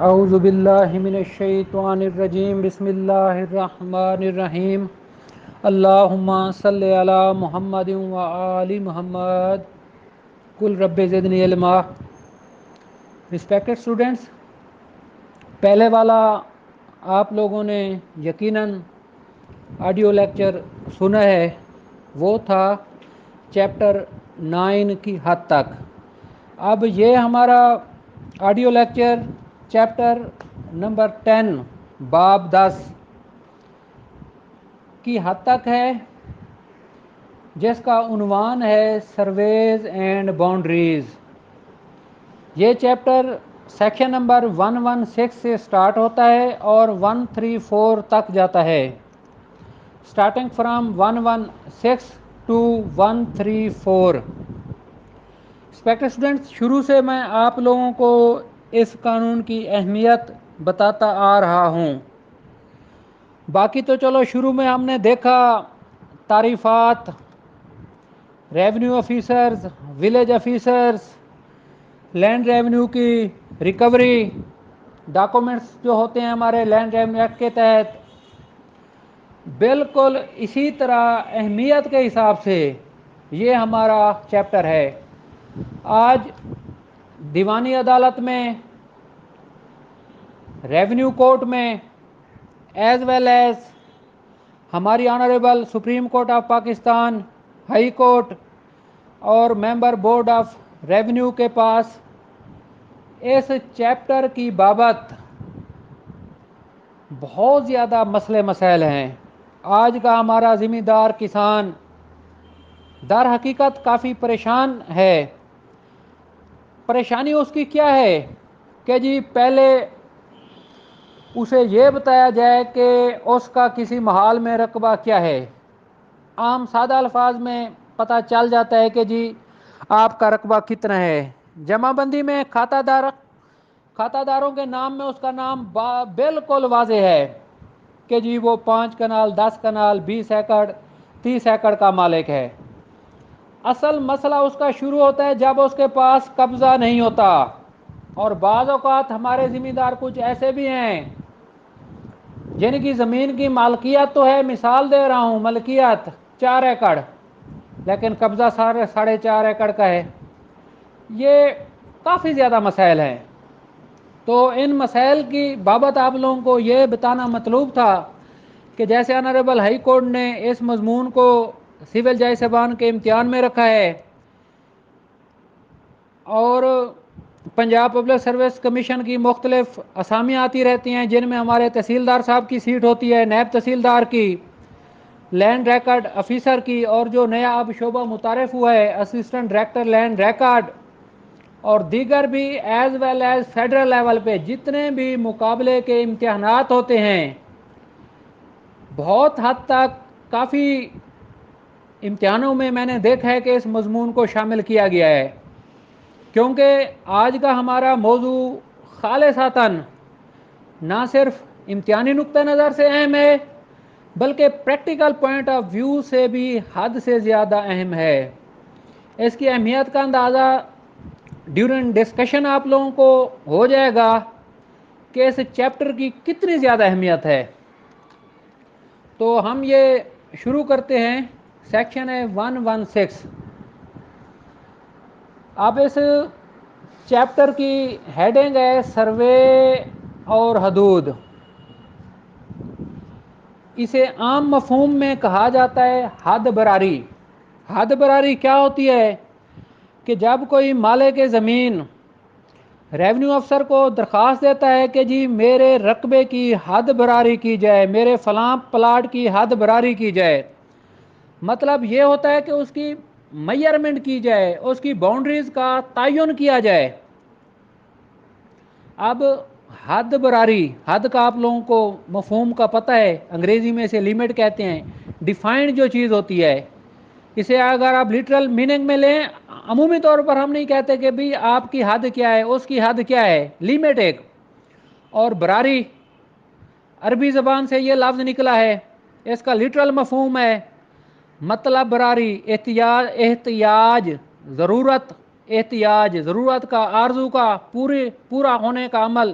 اعوذ باللہ من الشیطان الرجیم بسم اللہ الرحمن الرحیم اللہم صلی علی محمد و آل محمد قل رب زدنی علما. رسپیکٹڈ اسٹوڈنٹس، پہلے والا آپ لوگوں نے یقیناً آڈیو لیکچر سنا ہے. وہ تھا چیپٹر 9 کی حد تک. اب یہ ہمارا آڈیو لیکچر چیپٹر نمبر 10 باب 10 کی حد تک ہے، جس کا عنوان ہے سرویز اینڈ باؤنڈریز. یہ چیپٹر سیکشن نمبر 116 سے سٹارٹ ہوتا ہے اور 134 تک جاتا ہے. Starting from 116 to 134. Respected students, شروع سے میں آپ لوگوں کو اس قانون کی اہمیت بتاتا آ رہا ہوں. باقی تو چلو شروع میں ہم نے دیکھا تعریفات، revenue officers, village officers, land revenue کی ریکوری، ڈاکومنٹس جو ہوتے ہیں ہمارے لینڈ ریونیو ایکٹ کے تحت. بالکل اسی طرح اہمیت کے حساب سے یہ ہمارا چیپٹر ہے. آج دیوانی عدالت میں، ریونیو کورٹ میں، ایز ویل ایز ہماری honourable supreme court of Pakistan, high court اور ممبر بورڈ آف ریونیو کے پاس اس چیپٹر کی بابت بہت زیادہ مسئلے مسائل ہیں. آج کا ہمارا ذمہ دار کسان در حقیقت کافی پریشان ہے. پریشانی اس کی کیا ہے کہ جی پہلے اسے یہ بتایا جائے کہ اس کا کسی محال میں رقبہ کیا ہے. عام سادہ الفاظ میں پتہ چل جاتا ہے کہ جی آپ کا رقبہ کتنا ہے. جمع بندی میں کھاتہ داروں کے نام میں اس کا نام بالکل واضح ہے کہ جی وہ 5 کنال، 10 کنال، 20 ایکڑ، 30 ایکڑ کا مالک ہے. اصل مسئلہ اس کا شروع ہوتا ہے جب اس کے پاس قبضہ نہیں ہوتا. اور بعض اوقات ہمارے ذمہ دار کچھ ایسے بھی ہیں جن کی زمین کی مالکیت تو ہے، مثال دے رہا ہوں، ملکیت 4 ایکڑ لیکن قبضہ 4.5 ایکڑ کا ہے. یہ کافی زیادہ مسائل ہیں. تو ان مسائل کی بابت آپ لوگوں کو یہ بتانا مطلوب تھا کہ جیسے آنریبل ہائی کورٹ نے اس مضمون کو سول جج صاحبان کے امتحان میں رکھا ہے اور پنجاب پبلک سروس کمیشن کی مختلف اسامیاں آتی رہتی ہیں جن میں ہمارے تحصیلدار صاحب کی سیٹ ہوتی ہے، نائب تحصیلدار کی، لینڈ ریکارڈ آفیسر کی، اور جو نیا اب شعبہ متعارف ہوا ہے اسسٹنٹ ڈائریکٹر لینڈ ریکارڈ، اور دیگر بھی as well as federal level پہ جتنے بھی مقابلے کے امتحانات ہوتے ہیں. بہت حد تک کافی امتحانوں میں نے دیکھا ہے کہ اس مضمون کو شامل کیا گیا ہے، کیونکہ آج کا ہمارا موضوع خالصتاً نہ صرف امتحانی نقطہ نظر سے اہم ہے بلکہ پریکٹیکل پوائنٹ آف ویو سے بھی حد سے زیادہ اہم ہے. اس کی اہمیت کا اندازہ ڈیورنگ ڈسکشن آپ لوگوں کو ہو جائے گا کہ اس چیپٹر کی کتنی زیادہ اہمیت ہے. تو ہم یہ شروع کرتے ہیں. سیکشن ہے 116. اب اس چیپٹر کی ہیڈنگ ہے سروے اور حدود. اسے عام مفہوم میں کہا جاتا ہے حد براری. حد براری کیا ہوتی ہے کہ جب کوئی مالک زمین ریونیو افسر کو درخواست دیتا ہے کہ جی میرے رقبے کی حد براری کی جائے، میرے فلاں پلاٹ کی حد براری کی جائے، مطلب یہ ہوتا ہے کہ اس کی میئرمنٹ کی جائے، اس کی باؤنڈریز کا تعین کیا جائے. اب حد براری، حد کا آپ لوگوں کو مفہوم کا پتہ ہے، انگریزی میں اسے لیمٹ کہتے ہیں. ڈیفائنڈ جو چیز ہوتی ہے، اسے اگر آپ لٹرل میننگ میں لیں، عمومی طور پر ہم نہیں کہتے کہ بھی آپ کی حد کیا ہے، اس کی حد کیا ہے، لیمٹ ایک. اور براری عربی زبان سے یہ لفظ نکلا ہے، اس کا لٹرل مفہوم ہے مطلب براری، احتیاج، ضرورت، احتیاج ضرورت کا، آرزو کا پورا ہونے کا عمل،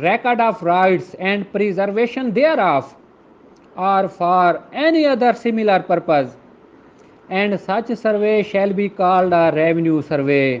record of rights and preservation thereof, or for any other similar purpose, and such survey shall be called a revenue survey।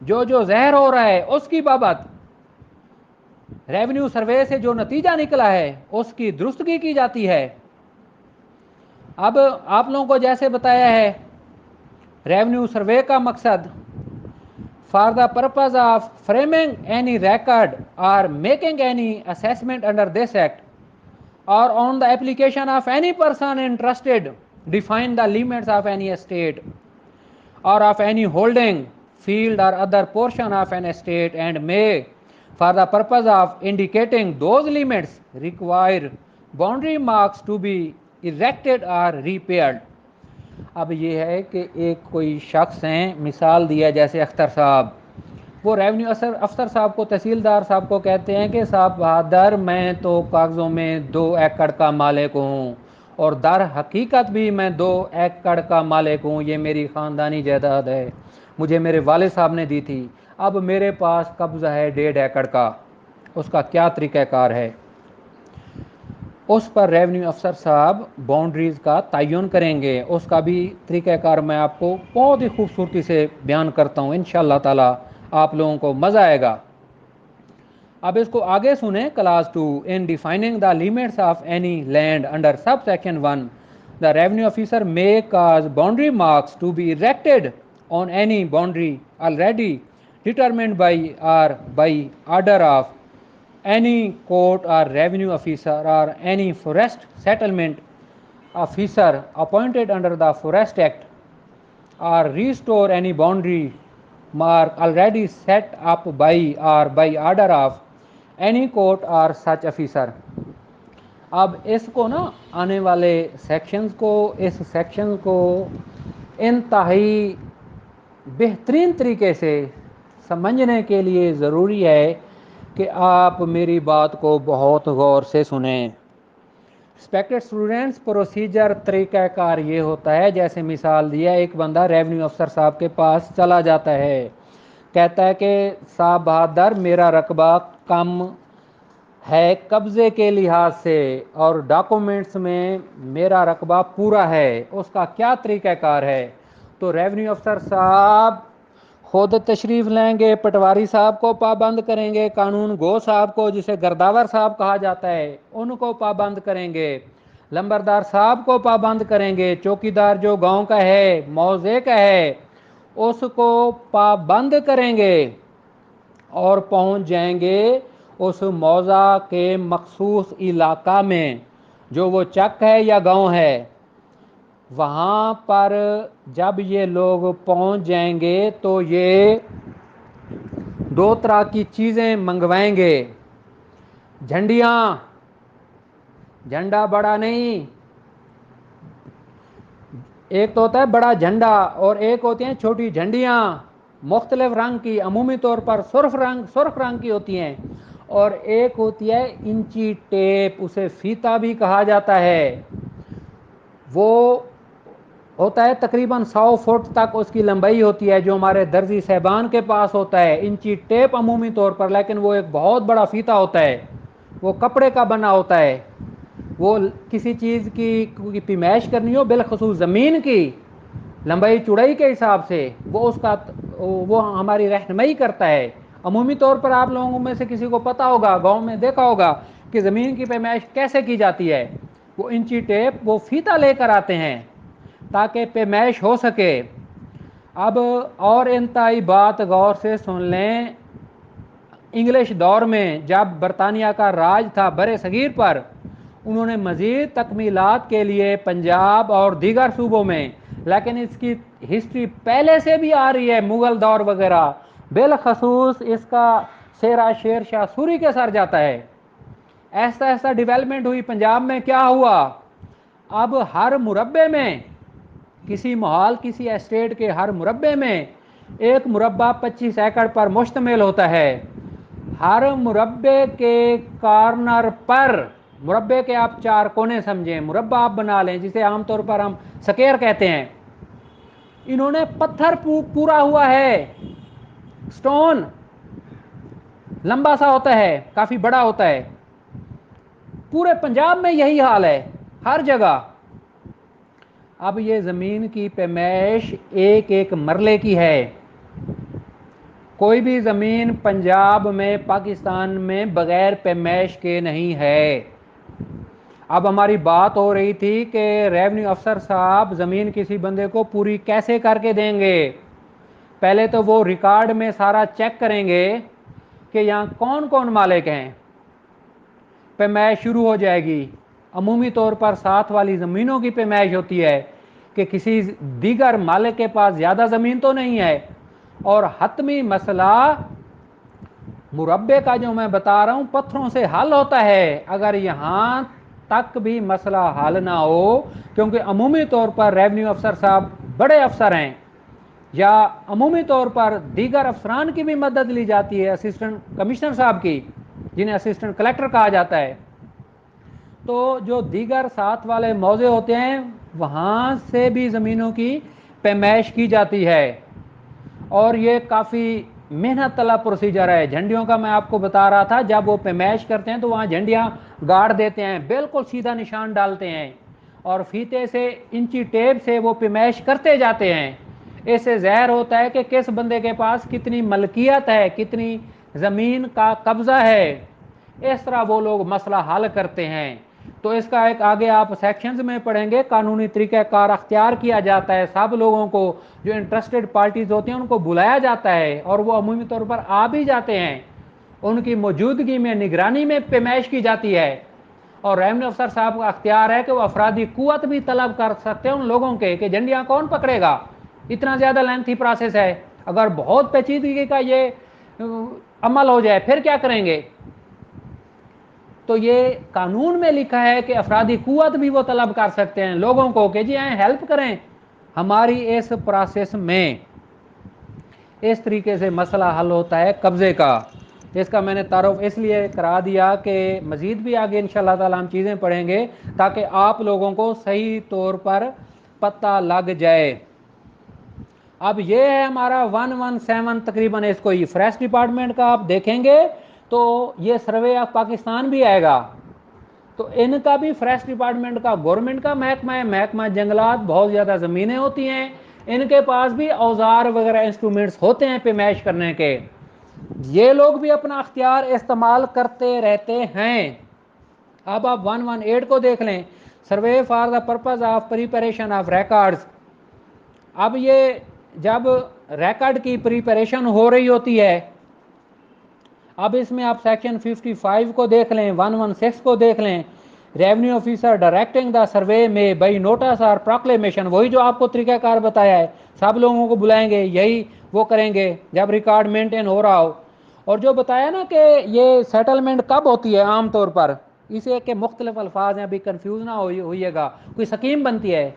جو زہر ہو رہا ہے اس کی بابت ریونیو سروے سے جو نتیجہ نکلا ہے اس کی درستگی کی جاتی ہے۔ اب آپ لوگوں کو جیسے بتایا ہے ریونیو سروے کا مقصد for the purpose of framing any record اور making any assessment under this act or on the application of any person interested define the limits of any estate or of any holding field or other portion of an estate and may for the purpose of indicating those limits require boundary marks to be erected or repaired۔ اب یہ ہے کہ ایک کوئی شخص ہیں، مثال دیا جیسے اختر صاحب، وہ ریونیو افسر صاحب کو، تحصیلدار صاحب کو کہتے ہیں کہ صاحب بہادر میں تو کاغذوں میں 2 ایکڑ کا مالک ہوں اور در حقیقت بھی میں 2 ایکڑ کا مالک ہوں، یہ میری خاندانی جائیداد ہے، مجھے میرے والد صاحب نے دی تھی، اب میرے پاس قبضہ ہے 1.5 ایکڑ کا، اس کا کیا طریقہ کار ہے؟ اس پر ریونیو افسر صاحب باؤنڈریز کا تعین کریں گے، اس کا بھی طریقہ کار میں آپ کو بہت ہی خوبصورتی سے بیان کرتا ہوں، انشاءاللہ تعالی آپ لوگوں کو مزہ آئے گا۔ اب اس کو آگے سنیں، clause 2 in defining the limits of any land under sub section 1 the revenue officer may cause boundary marks to be erected on any boundary already determined by or by order of any court or revenue officer or any forest settlement officer appointed under the Forest Act or restore any boundary mark already set up by or by order of any court or such officer۔ اب اس کو نا آنے والے sections کو، اس section کو انتہائی بہترین طریقے سے سمجھنے کے لیے ضروری ہے کہ آپ میری بات کو بہت غور سے سنیں۔ رسپیکٹڈ اسٹوڈنٹس، پروسیجر طریقہ کار یہ ہوتا ہے، جیسے مثال دیا، ایک بندہ ریونیو افسر صاحب کے پاس چلا جاتا ہے، کہتا ہے کہ صاحب بہادر میرا رقبہ کم ہے قبضے کے لحاظ سے اور ڈاکومنٹس میں میرا رقبہ پورا ہے، اس کا کیا طریقہ کار ہے؟ تو ریونیو افسر صاحب خود تشریف لیں گے، پٹواری صاحب کو پابند کریں گے، قانون گو صاحب کو جسے گرداور صاحب کہا جاتا ہے ان کو پابند کریں گے، لمبردار صاحب کو پابند کریں گے، چوکیدار جو گاؤں کا ہے، موضع کا ہے، اس کو پابند کریں گے اور پہنچ جائیں گے اس موضع کے مخصوص علاقہ میں، جو وہ چک ہے یا گاؤں ہے، وہاں پر جب یہ لوگ پہنچ جائیں گے تو یہ 2 طرح کی چیزیں منگوائیں گے، جھنڈیاں، جھنڈا بڑا نہیں، ایک تو ہوتا ہے بڑا جھنڈا اور ایک ہوتی ہیں چھوٹی جھنڈیاں مختلف رنگ کی، عمومی طور پر سرخ رنگ کی ہوتی ہیں، اور ایک ہوتی ہے انچی ٹیپ، اسے فیتا بھی کہا جاتا ہے، وہ ہوتا ہے تقریباً 100 فٹ تک اس کی لمبائی ہوتی ہے، جو ہمارے درزی صاحبان کے پاس ہوتا ہے، انچی ٹیپ عمومی طور پر، لیکن وہ ایک بہت بڑا فیتا ہوتا ہے، وہ کپڑے کا بنا ہوتا ہے، وہ کسی چیز کی پیمائش کرنی ہو، بالخصوص زمین کی لمبائی چوڑائی کے حساب سے وہ ہماری رہنمائی کرتا ہے۔ عمومی طور پر آپ لوگوں میں سے کسی کو پتا ہوگا، گاؤں میں دیکھا ہوگا کہ زمین کی پیمائش کیسے کی جاتی ہے، وہ انچی ٹیپ، وہ فیتا لے کر آتے ہیں تاکہ پیمائش ہو سکے۔ اب اور انتہائی بات غور سے سن لیں، انگلش دور میں جب برطانیہ کا راج تھا برِ صغیر پر، انہوں نے مزید تکمیلات کے لیے پنجاب اور دیگر صوبوں میں، لیکن اس کی ہسٹری پہلے سے بھی آ رہی ہے، مغل دور وغیرہ، بالخصوص اس کا سیرا شیر شاہ سوری کے سر جاتا ہے، ایسا ایسا ڈیولپمنٹ ہوئی پنجاب میں، کیا ہوا؟ اب ہر مربع میں کسی محال، کسی اسٹیٹ کے ہر مربع میں 1 مربع 25 ایکڑ پر مشتمل ہوتا ہے، ہر مربع کے کارنر پر، مربع کے آپ 4 کونے سمجھیں، مربع آپ بنا لیں جسے عام طور پر ہم سکیر کہتے ہیں، انہوں نے پتھر پورا ہوا ہے، سٹون لمبا سا ہوتا ہے، کافی بڑا ہوتا ہے، پورے پنجاب میں یہی حال ہے، ہر جگہ۔ اب یہ زمین کی پیمائش ایک ایک مرلے کی ہے، کوئی بھی زمین پنجاب میں پاکستان میں بغیر پیمائش کے نہیں ہے۔ اب ہماری بات ہو رہی تھی کہ ریونیو افسر صاحب زمین کسی بندے کو پوری کیسے کر کے دیں گے؟ پہلے تو وہ ریکارڈ میں سارا چیک کریں گے کہ یہاں کون کون مالک ہیں، پیمائش شروع ہو جائے گی۔ عمومی طور پر ساتھ والی زمینوں کی پیمائش ہوتی ہے کہ کسی دیگر مالک کے پاس زیادہ زمین تو نہیں ہے، اور حتمی مسئلہ مربع کا جو میں بتا رہا ہوں پتھروں سے حل ہوتا ہے اگر یہاں تک بھی مسئلہ حل نہ ہو، کیونکہ عمومی طور پر ریونیو افسر صاحب بڑے افسر ہیں، یا عمومی طور پر دیگر افسران کی بھی مدد لی جاتی ہے، اسسٹنٹ کمشنر صاحب کی، جنہیں اسسٹنٹ کلیکٹر کہا جاتا ہے۔ تو جو دیگر ساتھ والے موضع ہوتے ہیں وہاں سے بھی زمینوں کی پیمائش کی جاتی ہے، اور یہ کافی محنت طلب پروسیجر ہے۔ جھنڈیوں کا میں آپ کو بتا رہا تھا، جب وہ پیمائش کرتے ہیں تو وہاں جھنڈیاں گاڑ دیتے ہیں، بالکل سیدھا نشان ڈالتے ہیں، اور فیتے سے انچی ٹیپ سے وہ پیمائش کرتے جاتے ہیں۔ اس سے ظاہر ہوتا ہے کہ کس بندے کے پاس کتنی ملکیت ہے، کتنی زمین کا قبضہ ہے۔ اس طرح وہ لوگ مسئلہ حل کرتے ہیں۔ تو اس کا ایک آگے آپ سیکشنز میں پڑھیں گے، قانونی طریقہ کار اختیار کیا جاتا ہے، سب لوگوں کو جو انٹرسٹڈ پارٹیز ہوتے ہیں ان کو بلایا جاتا ہے، اور وہ عمومی طور پر آ بھی جاتے ہیں، ان کی موجودگی میں نگرانی میں پیمائش کی جاتی ہے۔ اور ریونیو افسر صاحب کا اختیار ہے کہ وہ افرادی قوت بھی طلب کر سکتے ہیں ان لوگوں کے کہ جھنڈیاں کون پکڑے گا، اتنا زیادہ لینتھی پروسیس ہے، اگر بہت پیچیدگی کا یہ عمل ہو جائے پھر کیا کریں گے؟ تو یہ قانون میں لکھا ہے کہ افرادی قوت بھی وہ طلب کر سکتے ہیں لوگوں کو کہ جی آئیں ہیلپ کریں ہماری اس پروسیس میں۔ اس طریقے سے مسئلہ حل ہوتا ہے قبضے کا۔ اس کا میں نے تعارف اس لیے کرا دیا کہ مزید بھی آگے انشاءاللہ تعالی ہم چیزیں پڑھیں گے تاکہ آپ لوگوں کو صحیح طور پر پتہ لگ جائے۔ اب یہ ہے ہمارا 117 تقریباً، اس کو یہ فریسٹ ڈپارٹمنٹ کا آپ دیکھیں گے تو یہ سروے آف پاکستان بھی آئے گا، تو ان کا بھی فریسٹ ڈپارٹمنٹ کا گورنمنٹ کا محکمہ ہے، محکمہ جنگلات، بہت زیادہ زمینیں ہوتی ہیں، ان کے پاس بھی اوزار وغیرہ انسٹرومنٹس ہوتے ہیں پیمائش کرنے کے، یہ لوگ بھی اپنا اختیار استعمال کرتے رہتے ہیں۔ اب آپ 118 کو دیکھ لیں، survey for the purpose of preparation of records. اب یہ جب ریکارڈ کی پریپریشن ہو رہی ہوتی ہے، اب اس میں آپ سیکشن 55 کو دیکھ لیں، 116 کو دیکھ لیں، revenue officer directing the survey میں بائی نوٹس اور پروکلیمیشن، وہی جو آپ کو طریقہ کار بتایا ہے، سب لوگوں کو بلائیں گے، یہی وہ کریں گے جب ریکارڈ مینٹین ہو رہا ہو۔ اور جو بتایا نا کہ یہ سیٹلمنٹ کب ہوتی ہے عام طور پر، اسے کہ مختلف الفاظ ہیں، ابھی کنفیوز نہ ہوئیے گا، کوئی سکیم بنتی ہے،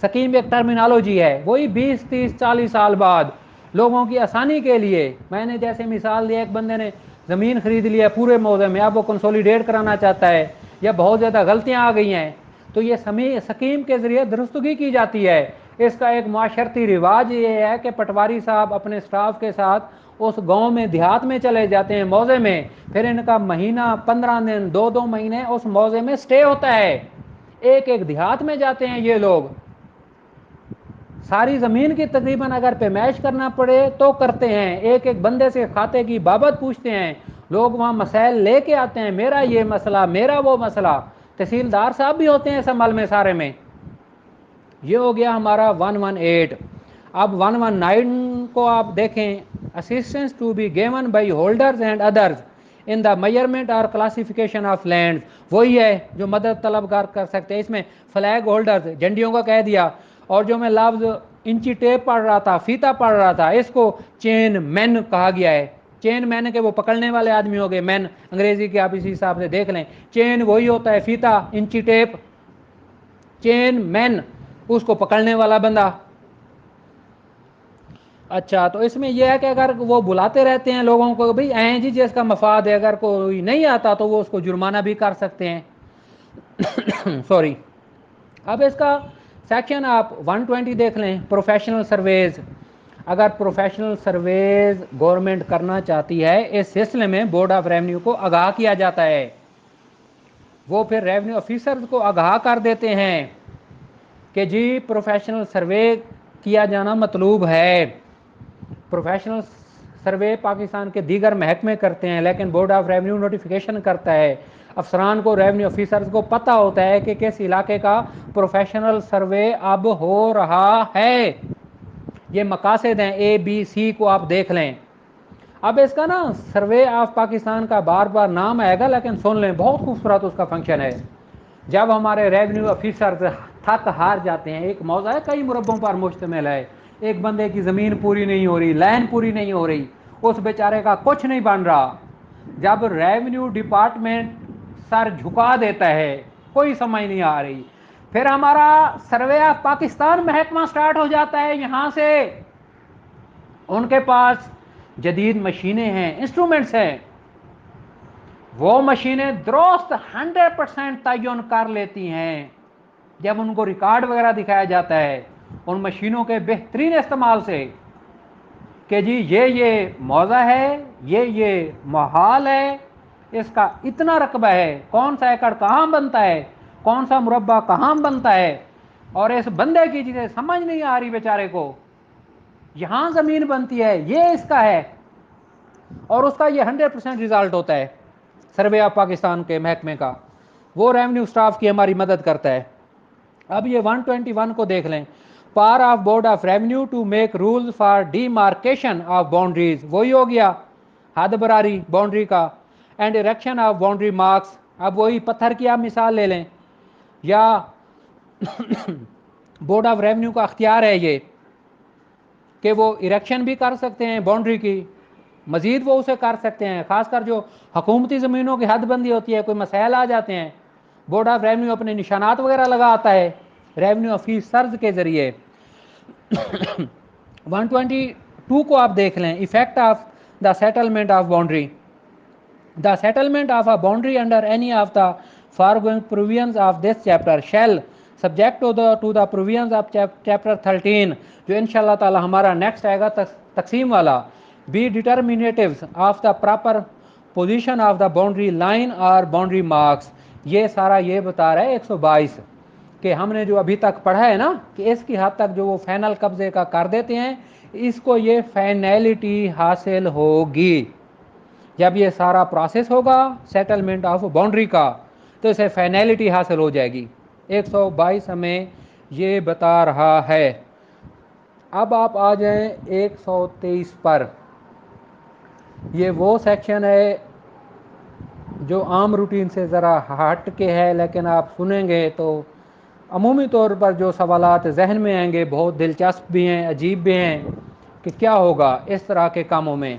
سکیم ایک ٹرمینالوجی ہے، وہی 20 30 40 سال بعد لوگوں کی آسانی کے لیے۔ میں نے جیسے مثال دی، ایک بندے نے زمین خرید لیا پورے موضوع میں، اب وہ کنسولیڈیٹ کرانا چاہتا ہے یا بہت زیادہ غلطیاں آ گئی ہیں تو یہ سکیم کے ذریعے درستگی کی جاتی ہے۔ اس کا ایک معاشرتی رواج یہ ہے کہ پٹواری صاحب اپنے سٹاف کے ساتھ اس گاؤں میں دیہات میں چلے جاتے ہیں موضع میں، پھر ان کا مہینہ 15 دن 2 مہینے اس موضع میں سٹے ہوتا ہے، ایک ایک دیہات میں جاتے ہیں یہ لوگ، ساری زمین کی تقریباً اگر پیمائش کرنا پڑے تو کرتے ہیں، ایک ایک بندے سے کھاتے کی بابت پوچھتے ہیں، لوگ وہاں مسائل لے کے آتے ہیں، میرا یہ مسئلہ، میرا وہ مسئلہ، تحصیلدار صاحب بھی ہوتے ہیں اس عمل میں سارے میں۔ یہ ہو گیا ہمارا 118۔ اب 119 کو آپ دیکھیں، assistance to be given by holders and others in the measurement اور کلاسیفیکیشن آف لینڈ، وہی ہے جو مدد طلب کر سکتے ہیں۔ اس میں فلیگ ہولڈرز، جھنڈیوں کا کہہ دیا، اور جو میں لفظ انچی ٹیپ پڑھ رہا تھا، فیتا پڑھ رہا تھا، اس کو چین مین کہا گیا ہے۔ چین مین کے وہ پکڑنے والے آدمی ہو گئے، مین انگریزی کے آپ اسی حساب سے دیکھ لیں، چین وہی ہوتا ہے فیتا، انچی ٹیپ، چین مین اس کو پکڑنے والا بندہ۔ اچھا، تو اس میں یہ ہے کہ اگر وہ بلاتے رہتے ہیں لوگوں کو بھئی آئیں جی جس کا مفاد ہے، اگر کوئی نہیں آتا تو وہ اس کو جرمانہ بھی کر سکتے ہیں۔ سوری۔ اب اس کا سیکشن آپ 120 دیکھ لیں، پروفیشنل سرویز۔ اگر پروفیشنل سرویز گورنمنٹ کرنا چاہتی ہے اس سلسلے میں بورڈ آف ریونیو کو آگاہ کیا جاتا ہے، وہ پھر ریونیو آفیسرز کو آگاہ کر دیتے ہیں کہ جی پروفیشنل سروے کیا جانا مطلوب ہے۔ پروفیشنل سروے پاکستان کے دیگر محکمے کرتے ہیں، لیکن بورڈ آف ریونیو نوٹیفیکیشن کرتا ہے۔ افسران کو، ریونیو آفیسرز کو پتہ ہوتا ہے کہ کس علاقے کا پروفیشنل سروے اب ہو رہا ہے۔ یہ مقاصد ہیں اے بی سی کو آپ دیکھ لیں۔ اب اس کا نا سروے آف پاکستان کا بار بار نام آئے گا، لیکن سن لیں بہت خوبصورت اس کا فنکشن ہے۔ جب ہمارے ریونیو آفیسرز تھک ہار جاتے ہیں، ایک موضوع ہے کئی مربوں پر مشتمل ہے، ایک بندے کی زمین پوری نہیں ہو رہی، لائن پوری نہیں ہو رہی، اس بیچارے کا کچھ نہیں بن رہا، جب ریونیو ڈپارٹمنٹ سر جھکا دیتا ہے، کوئی سمجھ نہیں آ رہی، پھر ہمارا سروے آف پاکستان محکمہ سٹارٹ ہو جاتا ہے۔ یہاں سے ان کے پاس جدید مشینیں ہیں، انسٹرومنٹس ہیں، وہ مشینیں درست 100% تعین کر لیتی ہیں۔ جب ان کو ریکارڈ وغیرہ دکھایا جاتا ہے ان مشینوں کے بہترین استعمال سے کہ جی یہ موضع ہے، یہ محال ہے، اس کا اتنا رقبہ ہے، کون سا ایکڑ کہاں بنتا ہے، کون سا مربع کہاں بنتا ہے، اور اس بندے کی جسے سمجھ نہیں آ رہی بیچارے کو یہاں زمین بنتی ہے، یہ اس کا ہے، اور اس کا یہ 100% ریزلٹ ہوتا ہے سروے آف پاکستان کے محکمے کا، وہ ریونیو سٹاف کی ہماری مدد کرتا ہے۔ اب یہ 121 کو دیکھ لیں، para of board of revenue to make rules for demarcation of boundaries, وہی ہو گیا حد براری باؤنڈری کا، and erection of boundary marks. اب وہی پتھر کی آپ مثال لے لیں، یا بورڈ آف ریونیو کا اختیار ہے یہ کہ وہ اریکشن بھی کر سکتے ہیں باؤنڈری کی، مزید وہ اسے کر سکتے ہیں، خاص کر جو حکومتی زمینوں کی حد بندی ہوتی ہے، کوئی مسائل آ جاتے ہیں، بورڈ آف ریونیو اپنے نشانات وغیرہ لگا آتا ہے ریونیو آفیسرز کے ذریعے۔ 122 کو آپ دیکھ لیں، effect of the settlement of boundary, the settlement of a boundary under any of the foregoing provisions of this chapter shall subject to the provisions of chapter 13، جو ان شاء اللہ تعالی ہمارا نیکسٹ آئے گا تقسیم والا، be determinative of the proper position of the boundary line اور boundary marks. یہ سارا یہ بتا رہا ہے 122 کہ ہم نے جو ابھی تک پڑھا ہے نا کہ اس کی حد تک جو وہ فائنل قبضے کا کر دیتے ہیں، اس کو یہ فائنلٹی حاصل ہوگی جب یہ سارا پروسیس ہوگا سیٹلمنٹ آف باؤنڈری کا، تو اسے فائنلٹی حاصل ہو جائے گی۔ 122 ہمیں یہ بتا رہا ہے۔ اب آپ آ جائیں 123 پر، یہ وہ سیکشن ہے جو عام روٹین سے ذرا ہٹ کے ہے، لیکن آپ سنیں گے تو عمومی طور پر جو سوالات ذہن میں آئیں گے بہت دلچسپ بھی ہیں، عجیب بھی ہیں کہ کیا ہوگا اس طرح کے کاموں میں۔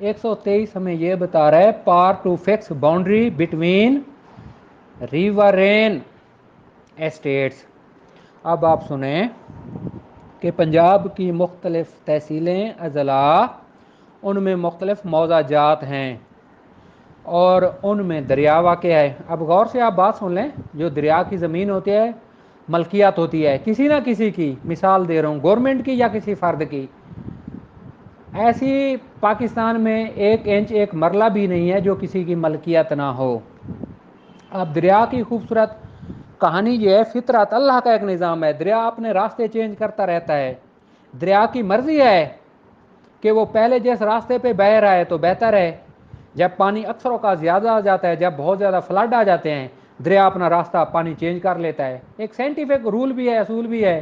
123 ہمیں یہ بتا رہا ہے para to fix boundary between riverain states. اب آپ سنیں کہ پنجاب کی مختلف تحصیلیں اضلاع، ان میں مختلف موضع جات ہیں اور ان میں دریا واقع ہے۔ اب غور سے آپ بات سن لیں، جو دریا کی زمین ہوتی ہے ملکیت ہوتی ہے کسی نہ کسی کی، مثال دے رہا ہوں گورنمنٹ کی یا کسی فرد کی، ایسی پاکستان میں 1 انچ 1 مرلہ بھی نہیں ہے جو کسی کی ملکیت نہ ہو۔ اب دریا کی خوبصورت کہانی یہ ہے، فطرت اللہ کا ایک نظام ہے، دریا اپنے راستے چینج کرتا رہتا ہے، دریا کی مرضی ہے کہ وہ پہلے جس راستے پہ بہہ رہا ہے تو بہتر ہے، جب پانی اکثر اوقات زیادہ آ جاتا ہے، جب بہت زیادہ فلڈ آ جاتے ہیں، دریا اپنا راستہ پانی چینج کر لیتا ہے۔ ایک سائنٹیفک رول بھی ہے، اصول بھی ہے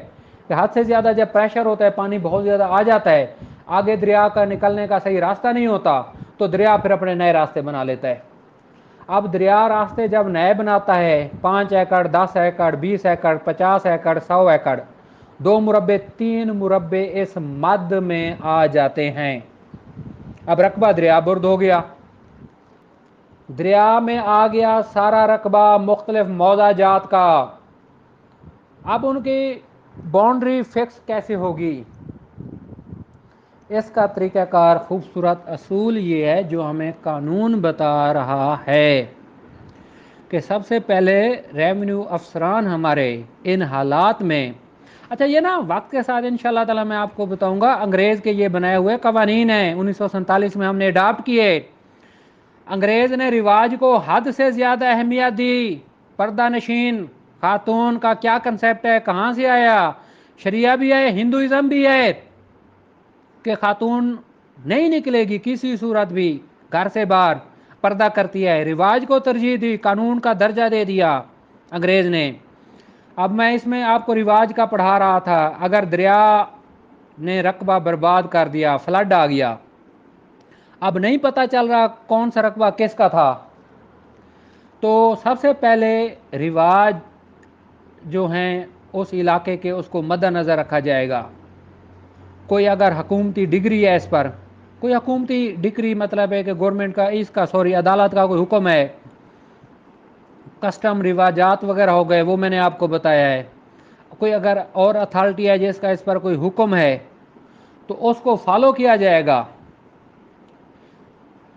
کہ حد سے زیادہ جب پریشر ہوتا ہے، پانی بہت زیادہ آ جاتا ہے، آگے دریا کا نکلنے کا صحیح راستہ نہیں ہوتا، تو دریا پھر اپنے نئے راستے بنا لیتا ہے۔ اب دریا راستے جب نئے بناتا ہے، 5 ایکڑ 10 ایکڑ 20 ایکڑ 50 ایکڑ 100 ایکڑ، 2 مربع 3 مربع اس مد میں آ جاتے ہیں۔ اب رقبہ دریا برد ہو گیا، دریا میں آ گیا سارا رقبہ مختلف موضع جات کا۔ اب ان کی باؤنڈری فکس کیسے ہوگی؟ اس کا طریقہ کار خوبصورت اصول یہ ہے جو ہمیں قانون بتا رہا ہے کہ سب سے پہلے ریونیو افسران ہمارے ان حالات میں، اچھا یہ نا وقت کے ساتھ انشاءاللہ تعالی میں آپ کو بتاؤں گا، انگریز کے یہ بنائے ہوئے قوانین ہیں، 1947 میں ہم نے اڈاپٹ کیے۔ انگریز نے رواج کو حد سے زیادہ اہمیت دی، پردہ نشین خاتون کا کیا کنسیپٹ ہے، کہاں سے آیا، شریعہ بھی ہے، ہندوازم بھی ہے، کہ خاتون نہیں نکلے گی کسی صورت بھی گھر سے باہر، پردہ کرتی ہے، رواج کو ترجیح دی، قانون کا درجہ دے دیا انگریز نے۔ اب میں اس میں آپ کو رواج کا پڑھا رہا تھا، اگر دریا نے رقبہ برباد کر دیا، فلڈ آ گیا، اب نہیں پتہ چل رہا کون سا رقبہ کس کا تھا، تو سب سے پہلے رواج جو ہیں اس علاقے کے اس کو مد نظر رکھا جائے گا۔ کوئی اگر حکومتی ڈگری ہے اس پر، کوئی حکومتی ڈگری مطلب ہے کہ گورنمنٹ کا عدالت کا کوئی حکم ہے، کسٹم رواجات وغیرہ ہو گئے وہ میں نے آپ کو بتایا ہے، کوئی اگر اور اتھارٹی ہے جس کا اس پر کوئی حکم ہے تو اس کو فالو کیا جائے گا۔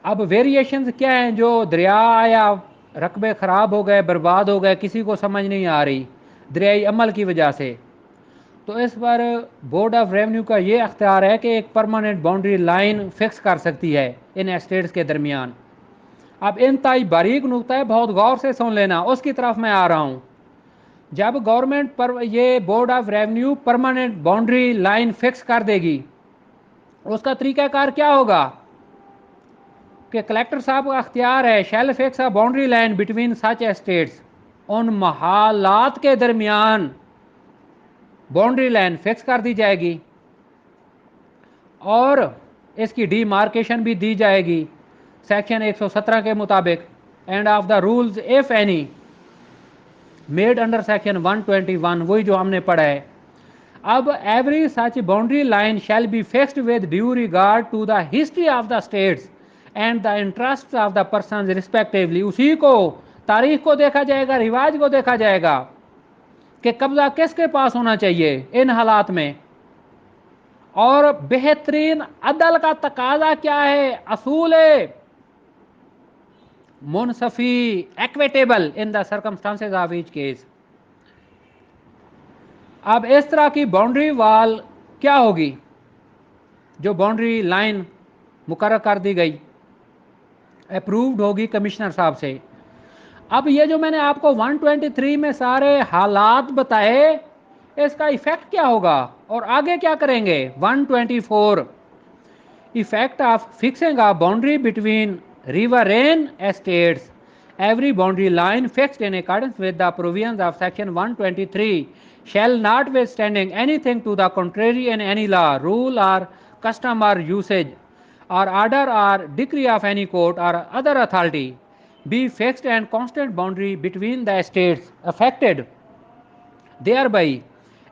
اب ویریشنز کیا ہیں؟ جو دریا آیا، رقبے خراب ہو گئے، برباد ہو گئے، کسی کو سمجھ نہیں آ رہی دریائی عمل کی وجہ سے، تو اس پر بورڈ آف ریونیو کا یہ اختیار ہے کہ ایک پرماننٹ باؤنڈری لائن فکس کر سکتی ہے ان اسٹیٹس کے درمیان۔ اب انتہائی باریک نقطہ ہے، بہت غور سے سن لینا، اس کی طرف میں آ رہا ہوں۔ جب گورنمنٹ پر یہ board of revenue permanent boundary line fix کر دے گی، اس کا طریقہ کار کیا ہوگا کہ کلیکٹر صاحب کا اختیار ہے shall fix a boundary line between such states, ان محالات کے درمیان باؤنڈری لائن فکس کر دی جائے گی اور اس کی ڈی مارکیشن بھی دی جائے گی سیکشن 117 کے مطابق، and of the rules if any made under section 121، وہی جو ہم نے پڑھا ہے۔ اب every such boundary line shall be fixed with due regard to the history of the estates and the interest of the persons respectively, اسی کو تاریخ کو دیکھا جائے گا، رواج کو دیکھا جائے گا کہ قبضہ کس کے پاس ہونا چاہیے ان حالات میں، اور بہترین عدل کا تقاضا کیا ہے، اصول منصفی، equitable in the circumstances of each case. اب اس طرح کی باؤنڈری وال کیا ہوگی جو باؤنڈری لائن مقرر کر دی گئی، اپرووڈ ہوگی کمشنر صاحب سے۔ اب یہ جو میں نے آپ کو 123 میں سارے حالات بتائے، اس کا ایفیکٹ کیا ہوگا اور آگے کیا کریں گے؟ 124 effect of fixing a boundary between riverain estates, every boundary line fixed in accordance with the provisions of section 123 shall, notwithstanding anything to the contrary in any law, rule or custom or usage or order or decree of any court or other authority, be fixed and constant boundary between the estates affected thereby,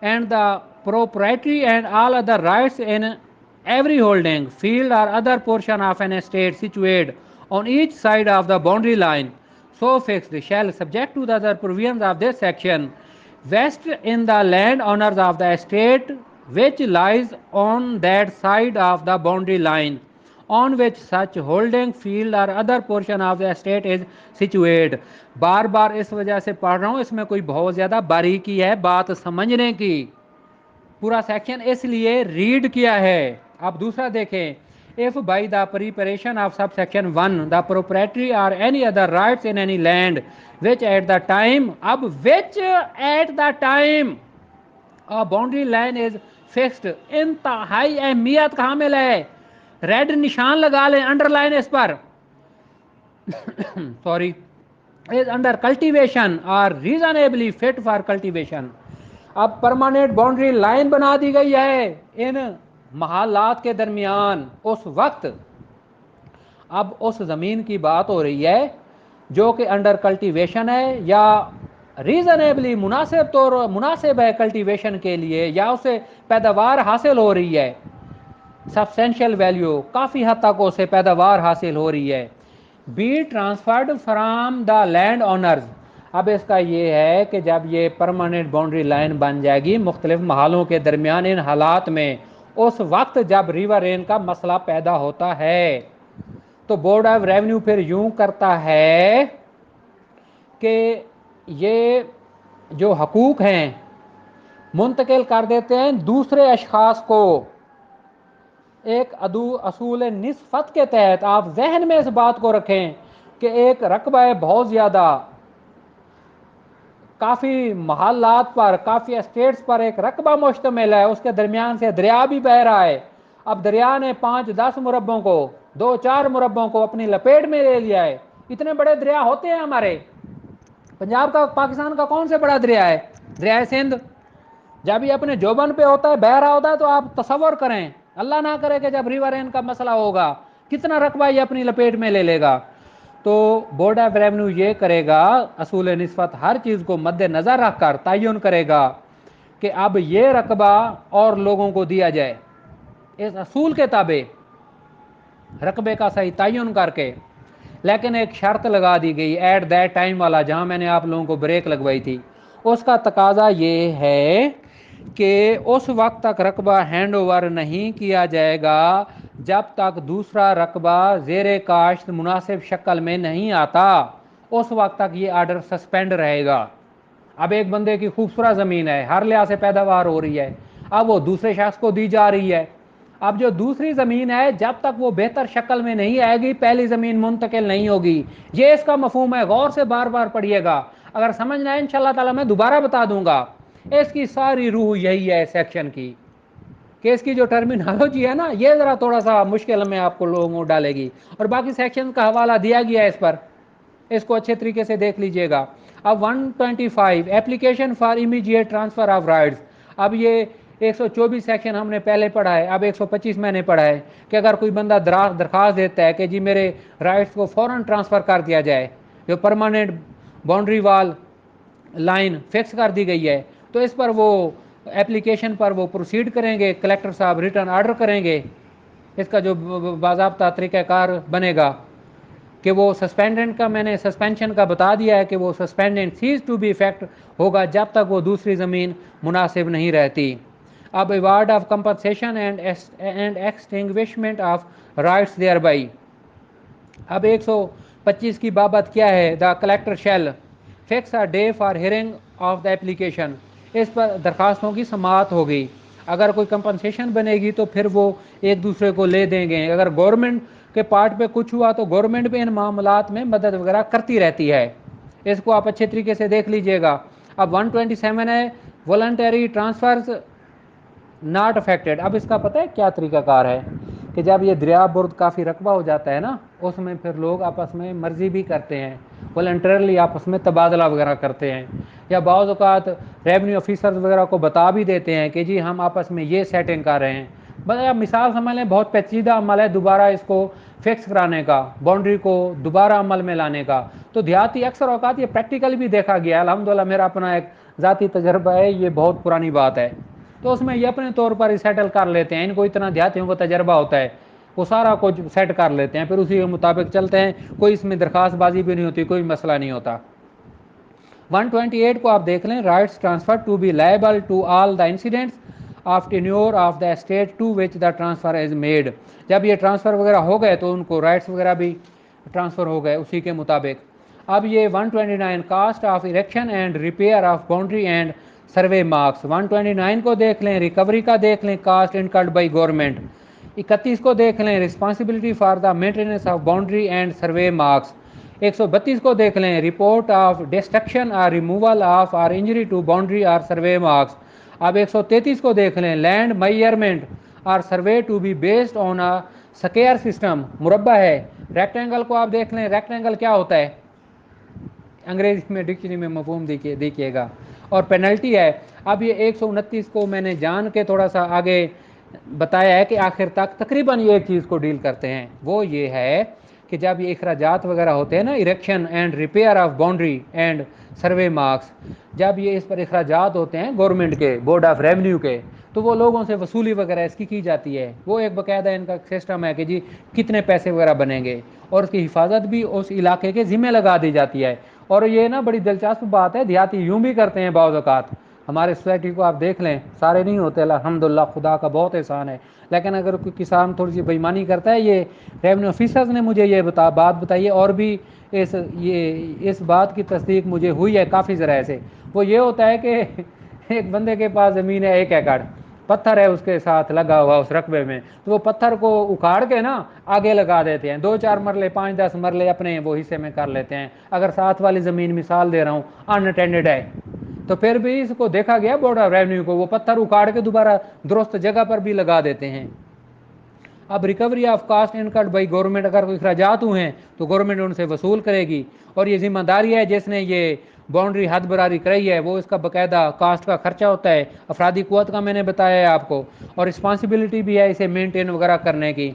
and the proprietary and all other rights in every holding, field or other portion of an estate situated on each side of the boundary line so fixed shall, subject to the other provisions of this section, vest in the landowners of the estate which lies on that side of the boundary line on which such holding, field or other portion of the estate is situated۔ بار بار اس وجہ سے پڑھ رہا ہوں، اس میں کوئی بہت زیادہ باریکی ہے بات سمجھنے کی، پورا سیکشن اس لیے ریڈ کیا ہے۔ اب دوسرا دیکھیں، if by the preparation of subsection 1 the proprietary or any other rights in any land which at the time a boundary line is fixed، انتہائی اہمیت کا حامل ہے، ریڈ نشان لگا لیں، انڈر لائن اس پر sorry is under cultivation or reasonably fit for cultivation۔ اب پرماننٹ باؤنڈری لائن بنا دی گئی ہے ان محلات کے درمیان اس وقت، اب اس زمین کی بات ہو رہی ہے جو کہ انڈر کلٹیویشن ہے یا ریزنیبلی مناسب ہے کلٹیویشن کے لیے، یا اسے پیداوار حاصل ہو رہی ہے، سبسٹینشیل ویلیو، کافی حد تک اسے پیداوار حاصل ہو رہی ہے، be transferred from the land owners. اب اس کا یہ ہے کہ جب یہ پرماننٹ باؤنڈری لائن بن جائے گی مختلف محلوں کے درمیان ان حالات میں، اس وقت جب ریور رین کا مسئلہ پیدا ہوتا ہے تو بورڈ آف ریونیو پھر یوں کرتا ہے کہ یہ جو حقوق ہیں منتقل کر دیتے ہیں دوسرے اشخاص کو، ایک اصول نسبت کے تحت۔ آپ ذہن میں اس بات کو رکھیں کہ ایک رقبہ ہے بہت زیادہ، کافی محلات پر، کافی اسٹیٹس پر ایک رقبہ مشتمل ہے، اس کے درمیان سے دریا بھی بہہ رہا ہے، اب دریا نے 5-10 مربوں کو 2-4 مربوں کو اپنی لپیٹ میں لے لیا ہے. اتنے بڑے دریا ہوتے ہیں ہمارے. پنجاب کا پاکستان کا کون سے بڑا دریا ہے؟ دریائے سندھ. جب یہ اپنے جوبن پہ ہوتا ہے بہ رہا ہوتا ہے تو آپ تصور کریں, اللہ نہ کرے کہ جب ریورین کا مسئلہ ہوگا کتنا رقبہ یہ اپنی لپیٹ میں لے لے گا. تو بورڈ آف ریونیو یہ کرے گا, اصول نسبت ہر چیز کو مد نظر رکھ کر تعین کرے گا کہ اب یہ رقبہ اور لوگوں کو دیا جائے. اس اصول کے تابع رقبے کا صحیح تعین کر کے, لیکن ایک شرط لگا دی گئی ایٹ دیٹ ٹائم والا, جہاں میں نے آپ لوگوں کو بریک لگوائی تھی. اس کا تقاضا یہ ہے کہ اس وقت تک رقبہ ہینڈ اوور نہیں کیا جائے گا جب تک دوسرا رقبہ زیر کاشت مناسب شکل میں نہیں آتا. اس وقت تک یہ آرڈر سسپینڈ رہے گا. اب ایک بندے کی خوبصورت زمین ہے, ہر لحاظ سے پیداوار ہو رہی ہے, اب وہ دوسرے شخص کو دی جا رہی ہے. اب جو دوسری زمین ہے جب تک وہ بہتر شکل میں نہیں آئے گی پہلی زمین منتقل نہیں ہوگی. یہ اس کا مفہوم ہے, غور سے بار بار پڑھیے گا, اگر سمجھنا ہے انشاءاللہ تعالی میں دوبارہ بتا دوں گا. اس کی ساری روح یہی ہے سیکشن کی, کہ اس کی جو ٹرمینالوجی ہے نا یہ ذرا تھوڑا سا مشکل میں آپ کو لوگوں کو ڈالے گی, اور باقی سیکشن کا حوالہ دیا گیا ہے اس پر, اس کو اچھے طریقے سے دیکھ لیجئے گا. اب 125 application for immediate transfer of rights. اب یہ 124 سیکشن ہم نے پہلے پڑھا ہے, اب 125 میں نے پڑھا ہے کہ اگر کوئی بندہ درخواست دیتا ہے کہ جی میرے رائٹس کو فوراً ٹرانسفر کر دیا جائے, جو پرماننٹ باؤنڈری وال لائن فکس کر دی گئی ہے, تو اس پر وہ ایپلیکیشن پر وہ پروسیڈ کریں گے, کلیکٹر صاحب ریٹرن آرڈر کریں گے. اس کا جو باضابطہ طریقہ کار بنے گا کہ وہ سسپینڈنٹ کا, میں نے سسپینشن کا بتا دیا ہے کہ وہ سسپینڈنٹ سیز ٹو بی افیکٹ ہوگا جب تک وہ دوسری زمین مناسب نہیں رہتی. اب award of compensation and extinguishment of rights thereby. اب 125 کی بابت کیا ہے؟ The collector shall fix a day for hearing of the application. اس پر درخواستوں کی سماعت ہوگی. اگر کوئی کمپنسیشن بنے گی تو پھر وہ ایک دوسرے کو لے دیں گے. اگر گورنمنٹ کے پارٹ پہ کچھ ہوا تو گورنمنٹ بھی ان معاملات میں مدد وغیرہ کرتی رہتی ہے. اس کو آپ اچھے طریقے سے دیکھ لیجئے گا. اب 127 ہے والنٹری ٹرانسفرز ناٹ افیکٹڈ. اب اس کا پتہ ہے کیا طریقہ کار ہے کہ جب یہ دریا برد کافی رقبہ ہو جاتا ہے نا, اس میں پھر لوگ آپس میں مرضی بھی کرتے ہیں, والنٹرلی آپس میں تبادلہ وغیرہ کرتے ہیں, یا بعض اوقات ریونیو آفیسرز وغیرہ کو بتا بھی دیتے ہیں کہ جی ہم آپس میں یہ سیٹنگ کر رہے ہیں. بس آپ مثال سمجھ لیں, بہت پیچیدہ عمل ہے دوبارہ اس کو فکس کرانے کا, باؤنڈری کو دوبارہ عمل میں لانے کا. تو دیہاتی اکثر اوقات یہ پریکٹیکلی بھی دیکھا گیا ہے, الحمدللہ میرا اپنا ایک ذاتی تجربہ ہے, یہ بہت پرانی بات ہے. تو اس میں یہ اپنے طور پر سیٹل کر لیتے ہیں, ان کو اتنا دیہاتیوں کو تجربہ ہوتا ہے, وہ سارا کچھ سیٹ کر لیتے ہیں, پھر اسی کے مطابق چلتے ہیں, کوئی اس میں درخواست بازی بھی نہیں ہوتی, کوئی مسئلہ نہیں ہوتا. 128 کو آپ دیکھ لیں, rights transfer to be liable to all the incidents of tenure of the estate to which the transfer is made. جب یہ ٹرانسفر وغیرہ ہو گئے تو ان کو رائٹس وغیرہ بھی ٹرانسفر ہو گئے اسی کے مطابق. اب یہ 129 cost of erection and repair of boundary and survey marks. 129 کو دیکھ لیں, ریکوری کا دیکھ لیں, کاسٹ انکرڈ بائی گورنمنٹ. 31 کو دیکھ لیں, responsibility for the maintenance of boundary and survey marks. 132 کو دیکھ لیں, رپورٹ آف ڈسٹرکشن اور removal of or injury to boundary اور سروے مارکس. اب 133 کو دیکھ لیں, لینڈ میئرمنٹ اور survey to be based on a square system. مربع ہے. ریکٹینگل کو آپ دیکھ لیں, ریکٹینگل کیا ہوتا ہے انگریزی میں ڈکشنری میں مفہوم دیکھیے گا, اور پینلٹی ہے. اب یہ 129 کو میں نے جان کے تھوڑا سا آگے بتایا ہے کہ آخر تک تقریباً یہ ایک چیز کو ڈیل کرتے ہیں, وہ یہ ہے کہ جب یہ اخراجات وغیرہ ہوتے ہیں نا, erection and repair of boundary and survey marks, جب یہ اس پر اخراجات ہوتے ہیں گورنمنٹ کے, بورڈ آف ریونیو کے, تو وہ لوگوں سے وصولی وغیرہ اس کی جاتی ہے. وہ ایک باقاعدہ ان کا سسٹم ہے کہ جی کتنے پیسے وغیرہ بنیں گے, اور اس کی حفاظت بھی اس علاقے کے ذمہ لگا دی جاتی ہے. اور یہ نا بڑی دلچسپ بات ہے, دیہاتی یوں بھی کرتے ہیں بعض اوقات. ہمارے سوسائٹی کو آپ دیکھ لیں, سارے نہیں ہوتے الحمدللہ, خدا کا بہت احسان ہے, لیکن اگر کوئی کسان تھوڑی سی بےایمانی کرتا ہے, یہ ریونیو آفیسرز نے مجھے یہ بات بتائی ہے, اور بھی اس بات کی تصدیق مجھے ہوئی ہے کافی ذرائع سے. وہ یہ ہوتا ہے کہ ایک بندے کے پاس زمین ہے 1 ایکڑ, پتھر ہے اس کے ساتھ لگا ہوا اس رقبے میں, تو وہ پتھر کو اکھاڑ کے نا آگے لگا دیتے ہیں, 2-4 مرلے 5-10 مرلے اپنے وہ حصے میں کر لیتے ہیں. اگر ساتھ والی زمین مثال دے رہا ہوں انٹینڈڈ ہے, تو پھر بھی اس کو دیکھا گیا بورڈ آف ریونیو کو, وہ پتھر اکھاڑ کے دوبارہ درست جگہ پر بھی لگا دیتے ہیں. اب recovery of cost incurred by government, اگر کوئی اخراجات ہوئے ہیں تو گورنمنٹ ان سے وصول کرے گی، اور یہ ذمہ داری ہے جس نے یہ باؤنڈری حد براری کرائی ہے وہ اس کا باقاعدہ کاسٹ کا خرچہ ہوتا ہے، افرادی قوت کا میں نے بتایا ہے آپ کو، اور رسپانسبلٹی بھی ہے اسے مینٹین وغیرہ کرنے کی۔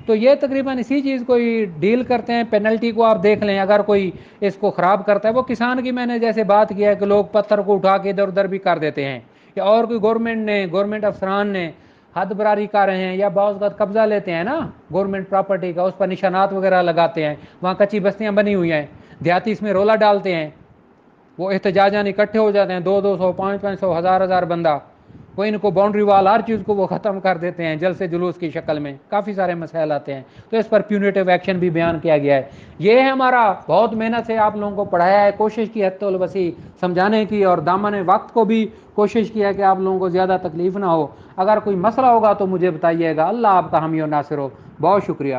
تو یہ تقریباً اسی چیز کو ہی ڈیل کرتے ہیں۔ پینلٹی کو آپ دیکھ لیں، اگر کوئی اس کو خراب کرتا ہے، وہ کسان کی میں نے جیسے بات کیا ہے کہ لوگ پتھر کو اٹھا کے ادھر ادھر بھی کر دیتے ہیں، یا اور کوئی گورنمنٹ افسران نے حد براری کر رہے ہیں، یا بعض اوقات قبضہ لیتے ہیں نا گورنمنٹ پراپرٹی کا، اس پر نشانات وغیرہ لگاتے ہیں، وہاں کچی بستیاں بنی ہوئی ہیں، دیہاتی اس میں رولا ڈالتے ہیں، وہ احتجاجاً اکٹھے ہو جاتے ہیں، 200 500 1000 بندہ، وہ ان کو باؤنڈری وال ہر چیز کو وہ ختم کر دیتے ہیں جل سے جلوس کی شکل میں، کافی سارے مسائل آتے ہیں، تو اس پر پیونیٹیو ایکشن بھی بیان کیا گیا ہے۔ یہ ہے ہمارا، بہت محنت سے آپ لوگوں کو پڑھایا ہے، کوشش کی حد الوسیع سمجھانے کی، اور دامن وقت کو بھی کوشش کیا کہ آپ لوگوں کو زیادہ تکلیف نہ ہو۔ اگر کوئی مسئلہ ہوگا تو مجھے بتائیے گا۔ اللہ آپ کا حامی و ناصر ہو۔ بہت شکریہ۔